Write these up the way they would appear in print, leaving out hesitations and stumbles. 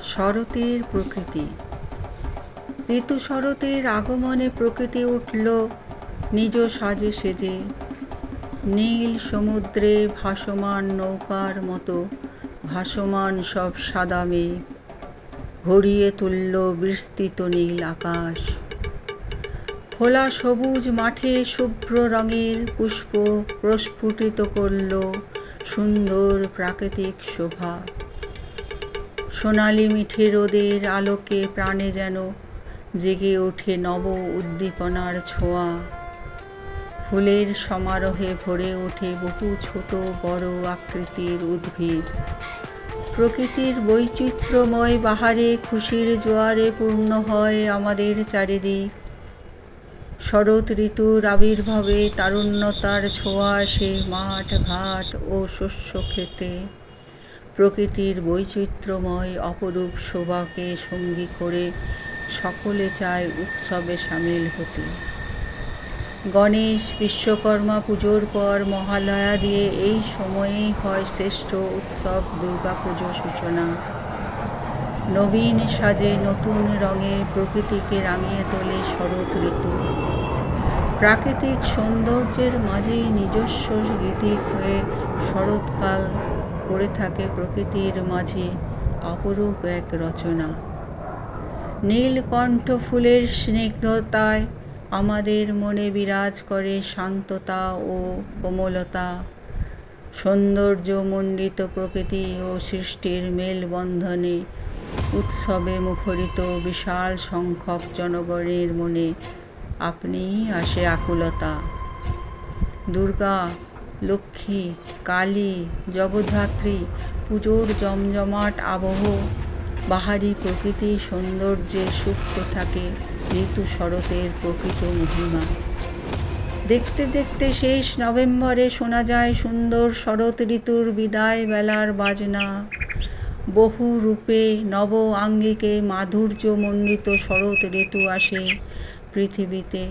শরতের প্রকৃতি। ঋতু শরতের আগমনে প্রকৃতি উঠল নিজ সাজে সেজে, নীল সমুদ্রে ভাসমান নৌকার মতো ভাসমান সব সাদা মেঘ ভরিয়ে তুলল বিস্তৃত নীল আকাশ। খোলা সবুজ মাঠে শুভ্র রঙের পুষ্প প্রস্ফুটিত করল সুন্দর প্রাকৃতিক শোভা। সোনালি মিঠে রোদের আলোকে প্রাণে যেন জেগে ওঠে নব উদ্দীপনার ছোঁয়া। ফুলের সমারোহে ভরে ওঠে বহু ছোট বড় আকৃতির উদ্ভিদ। প্রকৃতির বৈচিত্র্যময় বাহারে খুশির জোয়ারে পূর্ণ হয় আমাদের চারিদিক। শরৎ ঋতুর আবির্ভাবে তারুণ্যতার ছোঁয়া আসে মাঠ ঘাট ও শস্য ক্ষেতে। প্রকৃতির বৈচিত্র্যময় অপরূপ শোভাকে সঙ্গী করে সকলে চায় উৎসবে সামিল হতে। গণেশ বিশ্বকর্মা পুজোর পর মহালয়া দিয়ে এই সময়েই হয় শ্রেষ্ঠ উৎসব দুর্গাপুজো সূচনা। নবীন সাজে নতুন রঙে প্রকৃতিকে রাঙিয়ে তোলে শরৎ ঋতু। প্রাকৃতিক সৌন্দর্যের মাঝেই নিজস্ব গীতিক হয়ে শরৎকাল করে থাকে প্রকৃতির মাঝে অপরূপ এক রচনা। নীলকণ্ঠ ফুলের স্নিগ্ধতায় আমাদের মনে বিরাজ করে শান্ততা ও কোমলতা। সৌন্দর্যমণ্ডিত প্রকৃতি ও সৃষ্টির মেলবন্ধনে উৎসবে মুখরিত বিশাল সংখ্যক জনগণের মনে আপনিই আসে আকুলতা। দুর্গা, লক্ষ্মী, কালী, জগদ্ধাত্রী পুজোর জমজমাট আবহ, বাহারি প্রকৃতি সৌন্দর্যে সুপ্ত থাকে ঋতু শরতের প্রকৃত মহিমা। দেখতে দেখতে শেষ নভেম্বরে শোনা যায় সুন্দর শরৎ ঋতুর বিদায় বেলার বাজনা। বহু রূপে নব আঙ্গিকে মাধুর্যমণ্ডিত শরৎ ঋতু আসে পৃথিবীতে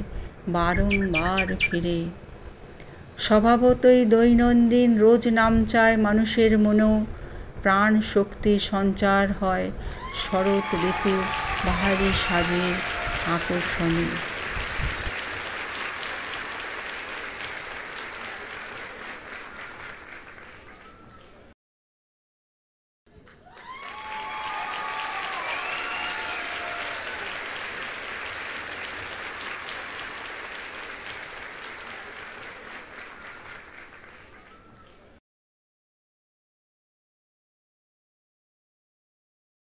বারংবার ফিরে। স্বভাবতই দৈনন্দিন রোজ নামচায় মানুষের মনেও প্রাণ শক্তি সঞ্চার হয় শরৎ ঋতু বাহারি সাজের আকর্ষণে।